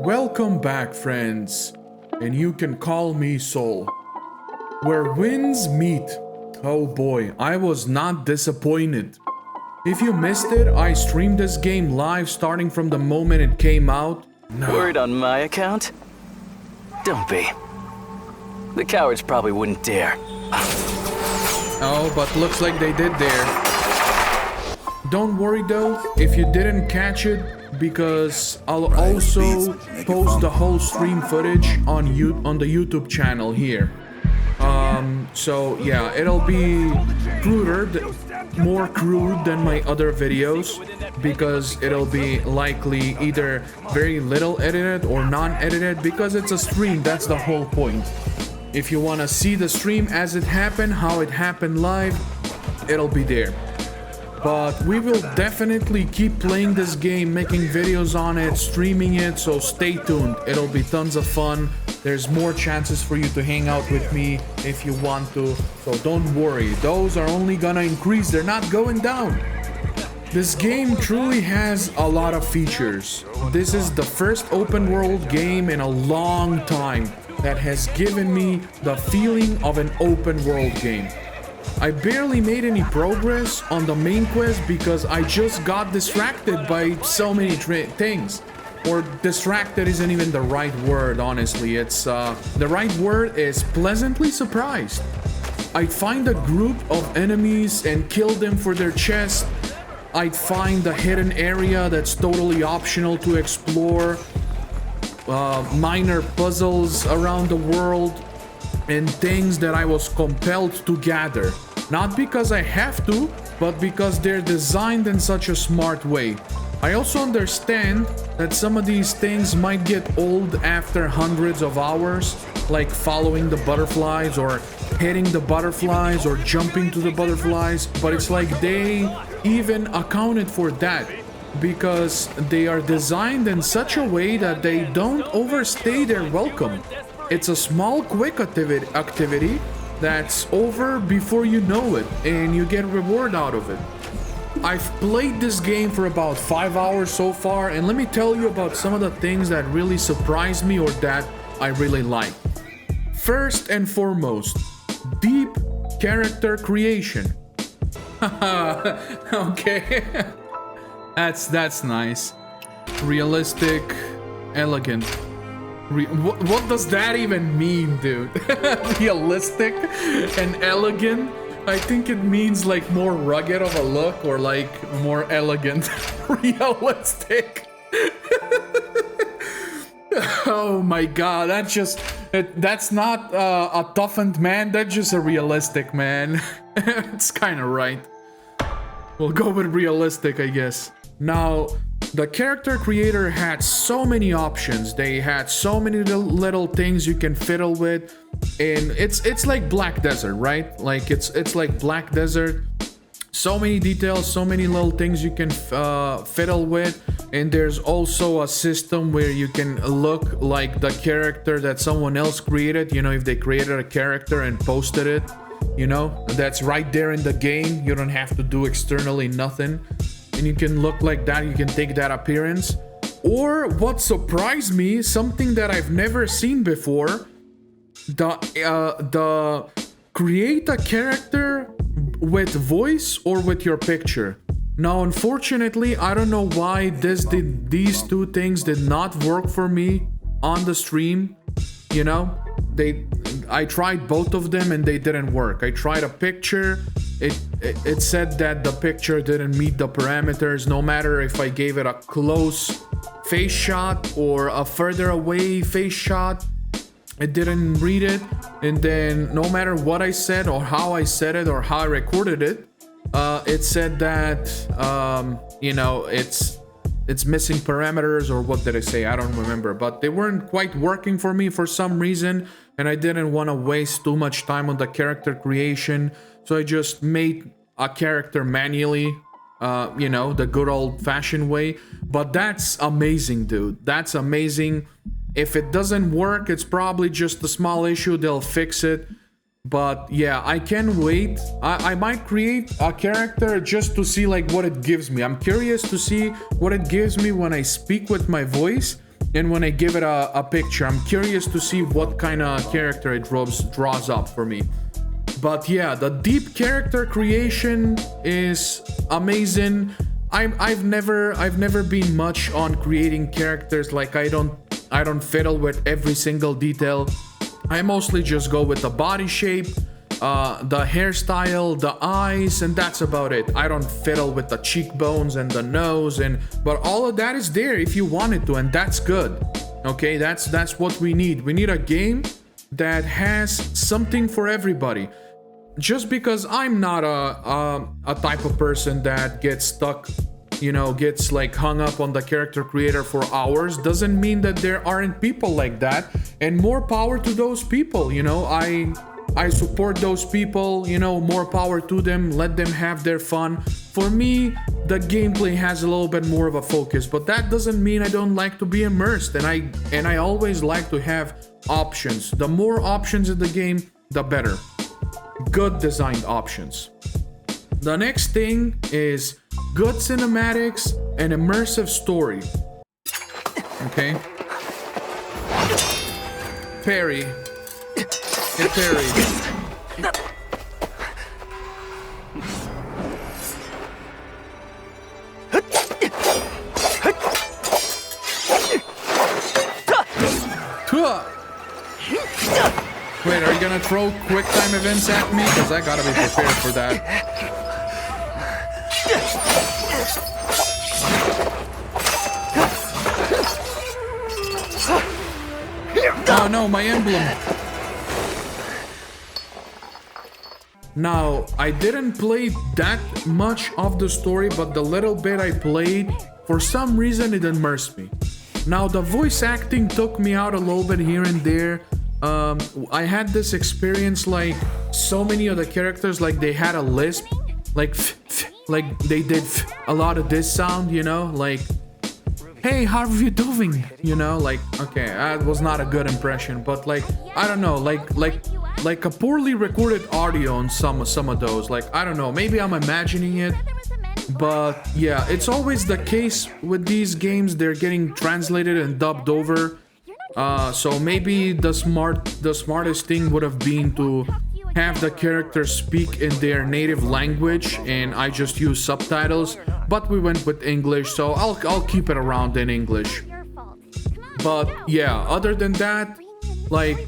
Welcome back, friends, and you can call me Soul. Where winds meet. Oh boy, I was not disappointed. If you missed it, I streamed this game live starting from the moment it came out. No. Worried on my account? Don't be. The cowards probably wouldn't dare. Oh, but looks like they did dare. Don't worry though, if you didn't catch it, because I'll also post the whole stream footage on the YouTube channel here. So yeah, it'll be more crude than my other videos, because it'll be likely either very little edited or non-edited, because it's a stream. That's the whole point. If you want to see the stream as it happened, how it happened live, it'll be there. But we will definitely keep playing this game, making videos on it, streaming it, so stay tuned. It'll be tons of fun. There's more chances for you to hang out with me if you want to, so don't worry. Those are only gonna increase, they're not going down. This game truly has a lot of features. This is the first open world game in a long time that has given me the feeling of an open world game. I barely made any progress on the main quest because I just got distracted by so many things. Or distracted isn't even the right word, honestly. It's the right word is pleasantly surprised. I'd find a group of enemies and kill them for their chest. I'd find a hidden area that's totally optional to explore. Minor puzzles around the world. And things that I was compelled to gather. Not because I have to, but because they're designed in such a smart way. I also understand that some of these things might get old after hundreds of hours, like following the butterflies or hitting the butterflies or jumping to the butterflies, but it's like they even accounted for that, because they are designed in such a way that they don't overstay their welcome. It's a small, quick activity that's over before you know it, and you get reward out of it. I've played this game for about 5 hours so far, and let me tell you about some of the things that really surprised me or that I really like. First and foremost, deep character creation. Okay. That's nice. Realistic, elegant. What does that even mean, dude? Realistic and elegant? I think it means like more rugged of a look, or like more elegant. Realistic. Oh my god, that's not a toughened man, that's just a realistic man. It's kind of right. We'll go with realistic, I guess. Now, the character creator had so many options. They had so many little things you can fiddle with, and it's like Black Desert, right? Like it's like Black Desert. So many details, so many little things you can fiddle with, and there's also a system where you can look like the character that someone else created. You know, if they created a character and posted it, you know, that's right there in the game. You don't have to do externally nothing. And you can look like that, you can take that appearance. Or what surprised me, something that I've never seen before, the create a character with voice or with your picture. Now, unfortunately, I don't know why these two things did not work for me on the stream. You know, I tried both of them and they didn't work. I tried a picture. It said that the picture didn't meet the parameters, no matter if I gave it a close face shot or a further away face shot. It didn't read it. And then no matter what I said or how I said it or how I recorded it, it said that you know, it's missing parameters, or what did I say? I don't remember, but they weren't quite working for me for some reason, and I didn't want to waste too much time on the character creation, so I just made a character manually, you know, the good old-fashioned way. But that's amazing, dude. That's amazing. If it doesn't work, it's probably just a small issue. They'll fix it. But yeah, I can't wait. I might create a character just to see like what it gives me. I'm curious to see what it gives me when I speak with my voice. And when I give it a picture, I'm curious to see what kind of character it draws up for me. But yeah, the deep character creation is amazing. I've never been much on creating characters. Like I don't fiddle with every single detail. I mostly just go with the body shape, the hairstyle, the eyes, and that's about it. I don't fiddle with the cheekbones and the nose, but all of that is there if you wanted to, and that's good. Okay, that's what we need. We need a game that has something for everybody. Just because I'm not a type of person that gets stuck, gets like hung up on the character creator for hours, doesn't mean that there aren't people like that, and more power to those people. I support those people, more power to them, let them have their fun. For me, the gameplay has a little bit more of a focus, but that doesn't mean I don't like to be immersed, and I always like to have options. The more options in the game, the better. Good designed options. The next thing is good cinematics and immersive story. Okay. Parry. Get parried. Wait, are you gonna throw quick time events at me? Because I gotta be prepared for that. Oh no, my emblem. Now, I didn't play that much of the story, but the little bit I played, for some reason it immersed me. Now, the voice acting took me out a little bit here and there. I had this experience, like so many of the characters, like they had a lisp, like they did a lot of this sound, like, hey, how are you doing? Like, okay, that was not a good impression, but like, I don't know, like a poorly recorded audio on some of those. Like, I don't know, maybe I'm imagining it, but yeah, it's always the case with these games. They're getting translated and dubbed over. So maybe the smartest thing would have been to have the characters speak in their native language, and I just use subtitles. But we went with English, so I'll keep it around in English. But yeah, other than that, like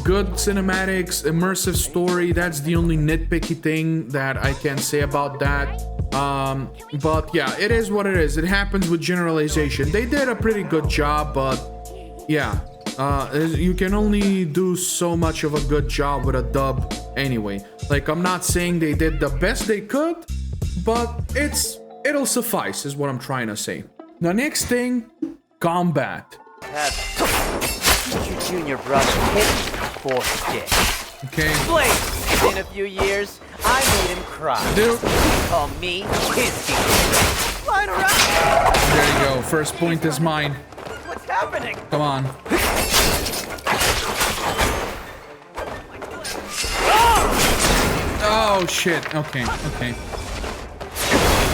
good cinematics, immersive story. That's the only nitpicky thing that I can say about that. But yeah, it is what it is. It happens with generalization. They did a pretty good job, but yeah, you can only do so much of a good job with a dub anyway. Like, I'm not saying they did the best they could, but it'll suffice is what I'm trying to say. The next thing, combat. Your junior brother hit for stick. Okay. Blade. In a few years, I made him cry. Dude. Call me his teacher. Flying around. There you go. First point is mine. What's happening? Come on. Oh shit. Okay.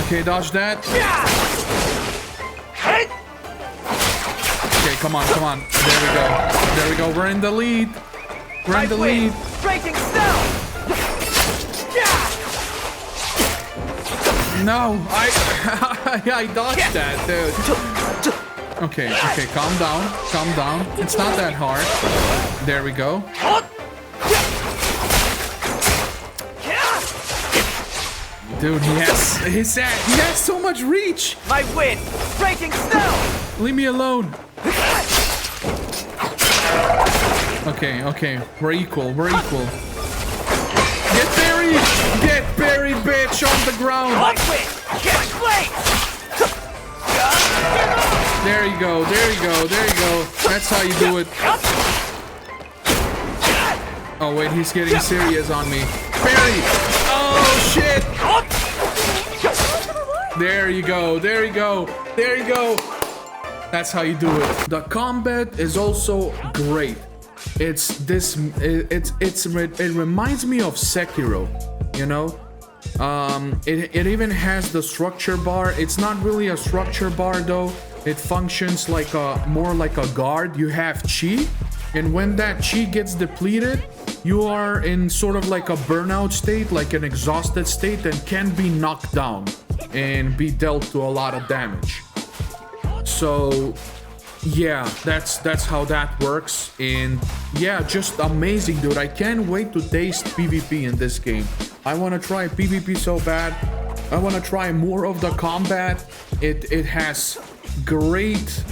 Okay, dodge that. Okay, come on. There we go. We're in the lead. We're in the lead. Breaking snow. No, I dodged that, dude. Okay, calm down. It's not that hard. There we go. Dude, he has so much reach. My win. Breaking snow. Leave me alone. Okay. We're equal. Get buried, bitch, on the ground. My win. Get played. There you go. That's how you do it. Oh wait, he's getting serious on me. Barry! Oh shit! There you go. That's how you do it. The combat is also great. It reminds me of Sekiro, It even has the structure bar. It's not really a structure bar though. It functions like more like a guard. You have chi, and when that chi gets depleted, you are in sort of like a burnout state, like an exhausted state, and can be knocked down and be dealt to a lot of damage. So yeah, that's how that works. And yeah, just amazing, dude. I can't wait to taste PvP in this game. I want to try PvP so bad. I want to try more of the combat. It has great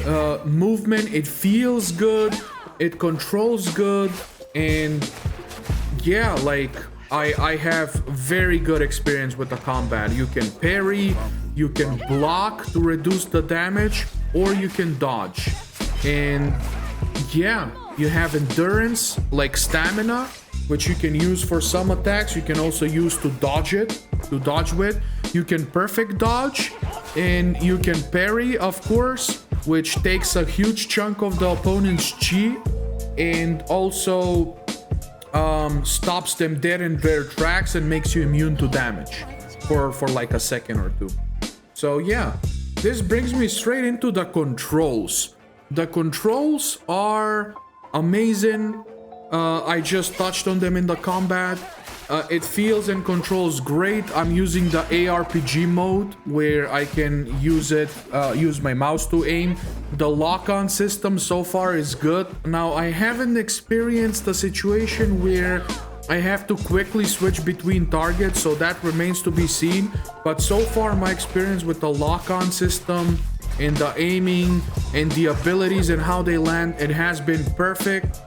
movement. It feels good. It controls good. And yeah, like I have very good experience with the combat. You can parry, you can block to reduce the damage, or you can dodge. And yeah, you have endurance, like stamina, which you can use for some attacks. You can also use to dodge with. You can perfect dodge, and you can parry, of course, which takes a huge chunk of the opponent's chi, and also stops them dead in their tracks and makes you immune to damage for like a second or two. So yeah, this brings me straight into the controls. The controls are amazing. I just touched on them in the combat. It feels and controls great. I'm using the ARPG mode where I can use my mouse to aim. The lock-on system so far is good. Now, I haven't experienced a situation where I have to quickly switch between targets, so that remains to be seen. But so far, my experience with the lock-on system and the aiming and the abilities and how they land, it has been perfect.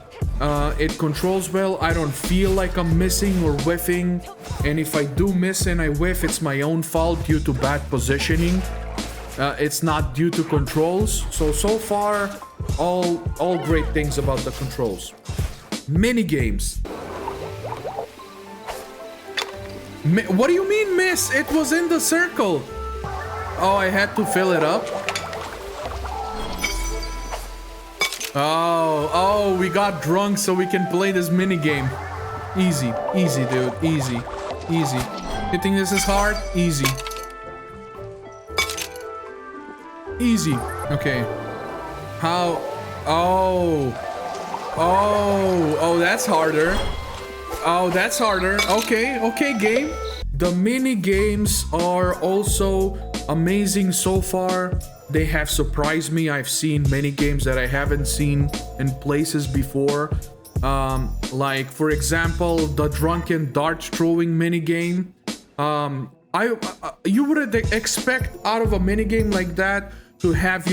It controls well. I don't feel like I'm missing or whiffing, and if I do miss and I whiff, it's my own fault due to bad positioning. It's not due to controls. So far, all great things about the controls. Mini games. What do you mean miss? It was in the circle. Oh, I had to fill it up. Oh, we got drunk so we can play this mini game. Easy, dude. Easy. You think this is hard? Easy. Okay. How? Oh, that's harder. Okay, game. The mini games are also amazing so far. They have surprised me. I've seen many games that I haven't seen in places before. Like, for example, the drunken dart throwing minigame. You would expect out of a minigame like that to have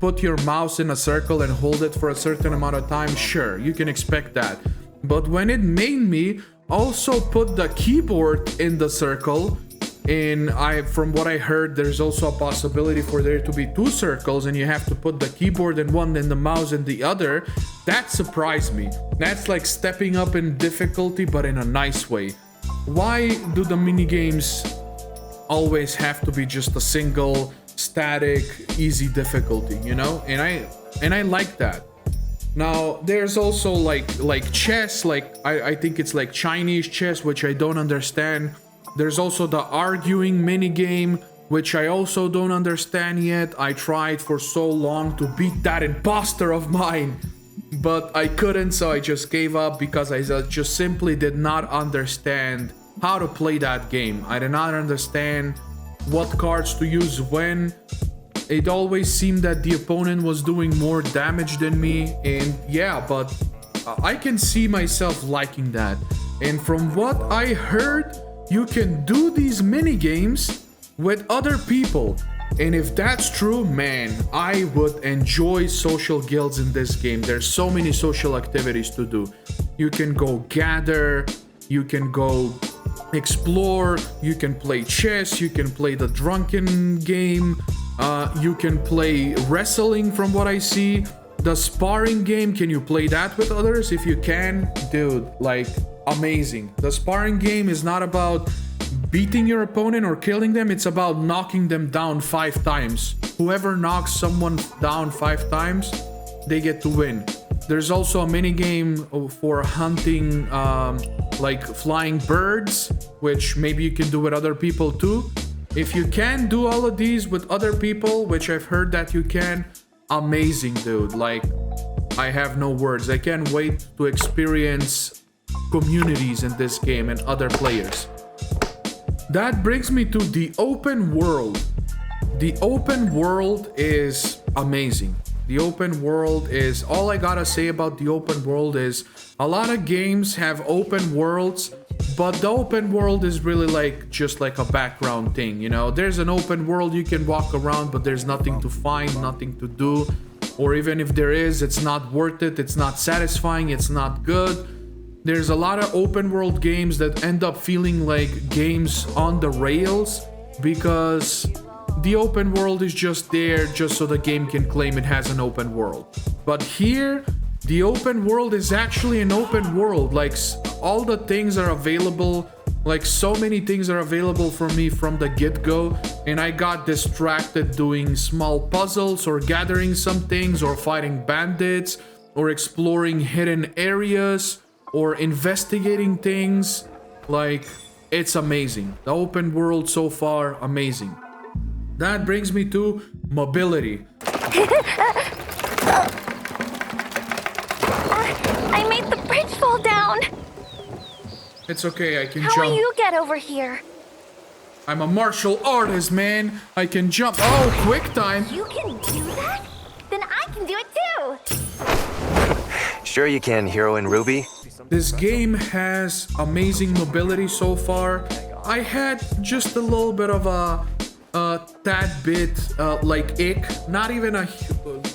put your mouse in a circle and hold it for a certain amount of time. Sure, you can expect that. But when it made me also put the keyboard in the circle, and from what I heard, there's also a possibility for there to be two circles, and you have to put the keyboard in one and the mouse in the other. That surprised me. That's like stepping up in difficulty, but in a nice way. Why do the mini games always have to be just a single, static, easy difficulty, you know? And I like that. Now, there's also like chess, I think it's like Chinese chess, which I don't understand. There's also the arguing minigame, which I also don't understand yet. I tried for so long to beat that imposter of mine, but I couldn't, so I just gave up because I just simply did not understand how to play that game. I did not understand what cards to use when. It always seemed that the opponent was doing more damage than me, and yeah, but I can see myself liking that. And from what I heard, you can do these mini games with other people. And if that's true, man, I would enjoy social guilds in this game. There's so many social activities to do. You can go gather, you can go explore, you can play chess, you can play the drunken game, you can play wrestling from what I see. The sparring game, can you play that with others? If you can, dude, like, amazing. The sparring game is not about beating your opponent or killing them, it's about knocking them down 5 times. Whoever knocks someone down 5 times, they get to win. There's also a mini game for hunting like flying birds, which maybe you can do with other people too. If you can do all of these with other people, which I've heard that you can, amazing, dude. Like, I have no words. I can't wait to experience communities in this game and other players. That brings me to the open world. The open world is amazing. The open world is, all I gotta say about the open world is, a lot of games have open worlds, but the open world is really like, just like a background thing, you know? There's an open world, you can walk around, but there's nothing to find, nothing to do. Or even if there is, it's not worth it, it's not satisfying, it's not good. There's a lot of open world games that end up feeling like games on the rails because the open world is just there just so the game can claim it has an open world. But here, the open world is actually an open world. Like, all the things are available. Like, so many things are available for me from the get-go, and I got distracted doing small puzzles or gathering some things or fighting bandits or exploring hidden areas or investigating things. Like, it's amazing. The open world so far, amazing. That brings me to mobility. I made the bridge fall down. It's okay, I can How jump. will you get over here? I'm a martial artist, man. I can jump. Oh, quick time. You can do that? Then I can do it too. Sure you can, Hero and Ruby. This game has amazing mobility so far. I had just a little bit of a tad bit like ick, not even a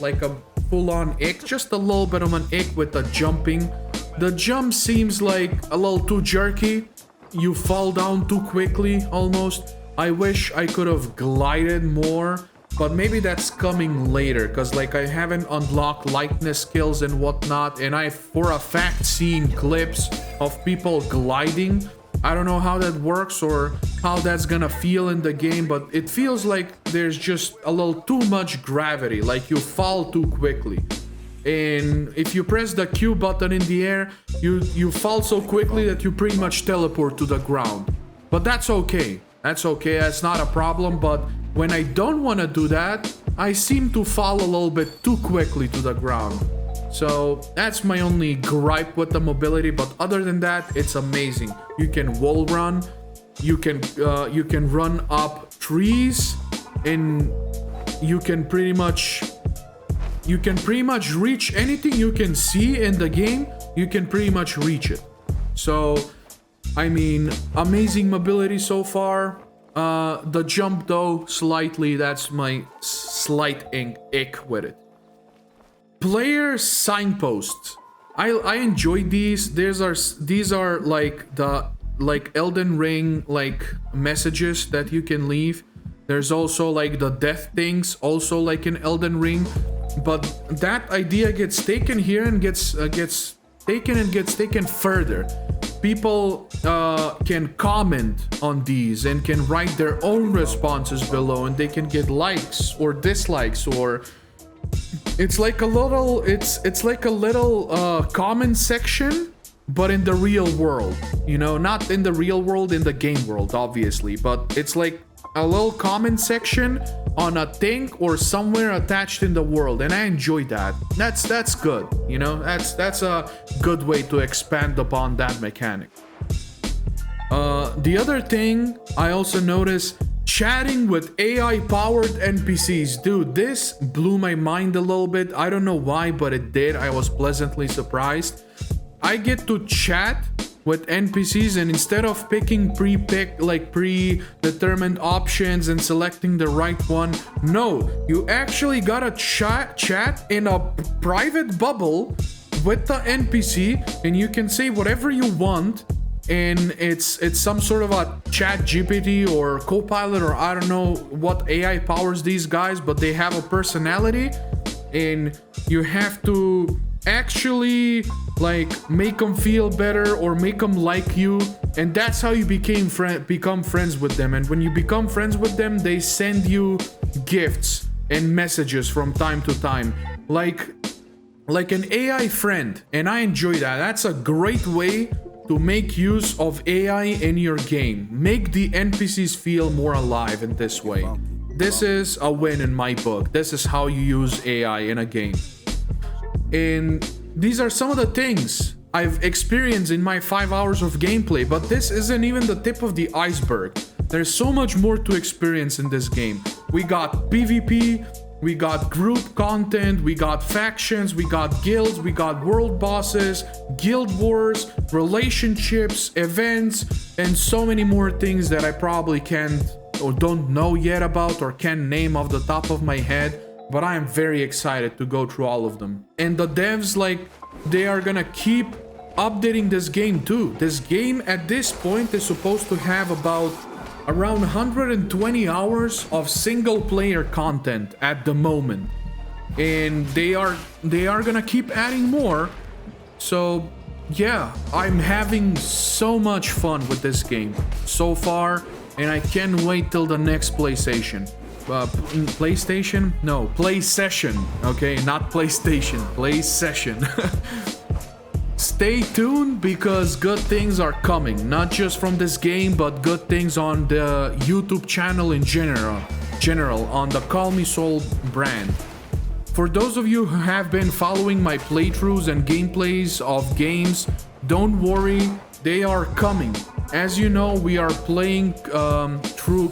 like a full-on ick, just a little bit of an ick with the jumping. The jump seems like a little too jerky. You fall down too quickly almost. I wish I could have glided more, but maybe that's coming later because like I haven't unlocked lightness skills and whatnot, and I've for a fact seen clips of people gliding. I don't know how that works or how that's gonna feel in the game, but it feels like there's just a little too much gravity, like you fall too quickly. And if you press the Q button in the air, you fall so quickly that you pretty much teleport to the ground. But that's okay. That's okay, that's not a problem, but when I don't want to do that, I seem to fall a little bit too quickly to the ground. So that's my only gripe with the mobility, but other than that, it's amazing. You can wall run, you can run up trees, and you can pretty much reach anything you can see in the game. You can pretty much reach it. So, I mean, amazing mobility so far. The jump though, slightly, that's my slight ick with it. Player signposts. I enjoy these. These are like the Elden Ring like messages that you can leave. There's also like the death things, also like in Elden Ring. But that idea gets taken here and gets taken further. People can comment on these and can write their own responses below, and they can get likes or dislikes, or it's like a little comment section, but in the real world, you know, not in the real world, in the game world, obviously, but it's like a little comment section on a thing or somewhere attached in the world, and I enjoy that. That's good, you know. That's a good way to expand upon that mechanic. The other thing I also noticed, chatting with AI-powered NPCs. Dude, this blew my mind a little bit. I don't know why, but it did. I was pleasantly surprised. I get to chat with NPCs, and instead of picking predetermined options and selecting the right one, no, you actually gotta chat in a private bubble with the NPC, and you can say whatever you want, and it's some sort of a chat GPT or Copilot, or I don't know what AI powers these guys, but they have a personality, and you have to actually like make them feel better or make them like you, and that's how you become friends with them. And when you become friends with them, they send you gifts and messages from time to time, like an AI friend, and I enjoy that. That's a great way to make use of AI in your game. Make the NPCs feel more alive in this way. This is a win in my book. This is how you use AI in a game. And these are some of the things I've experienced in my 5 hours of gameplay, but this isn't even the tip of the iceberg. There's so much more to experience in this game. We got PvP, we got group content, we got factions, we got guilds, we got world bosses, guild wars, relationships, events, and so many more things that I probably can't or don't know yet about or can't name off the top of my head, but I am very excited to go through all of them. And the devs, like, they are gonna keep updating this game too. This game at this point is supposed to have about around 120 hours of single player content at the moment, and they are gonna keep adding more. So yeah, I'm having so much fun with this game so far, and I can't wait till the next PlayStation. PlayStation? No, Play Session. Okay, not PlayStation, Play Session. Stay tuned, because good things are coming, not just from this game, but good things on the YouTube channel in general on the Call Me Soul brand. For those of you who have been following my playthroughs and gameplays of games, don't worry, they are coming. As you know, we are playing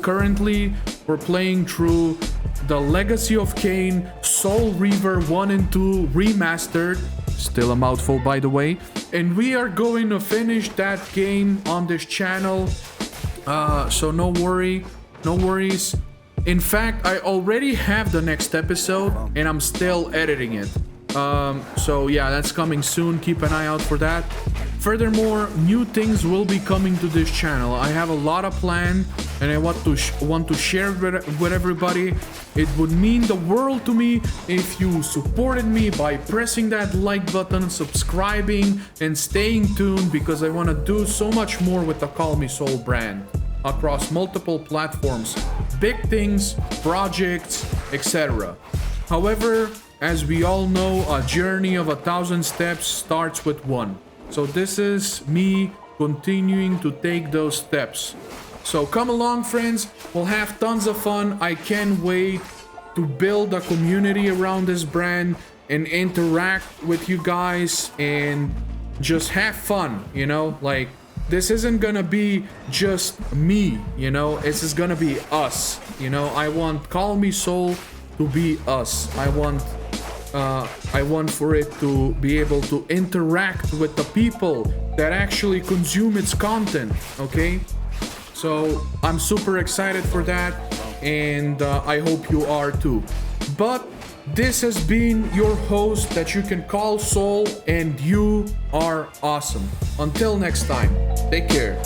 currently we're playing through the Legacy of Kain, Soul Reaver 1 and 2 remastered. Still a mouthful, by the way. And we are going to finish that game on this channel. So no worries. In fact, I already have the next episode and I'm still editing it. So yeah, that's coming soon. Keep an eye out for that. Furthermore, new things will be coming to this channel. I have a lot of planned, and I want to share with everybody. It would mean the world to me if you supported me by pressing that like button, subscribing, and staying tuned, because I want to do so much more with the Call Me Soul brand across multiple platforms, big things, projects, etc. However, as we all know, a journey of 1,000 steps starts with one. So this is me continuing to take those steps. So come along, friends, we'll have tons of fun. I can't wait to build a community around this brand and interact with you guys and just have fun, you know? Like, this isn't gonna be just me, you know? This is gonna be us, you know? I want Call Me Soul to be us. I want for it to be able to interact with the people that actually consume its content, okay? So I'm super excited for that, and I hope you are too. But this has been your host that you can call Soul, and you are awesome. Until next time, take care.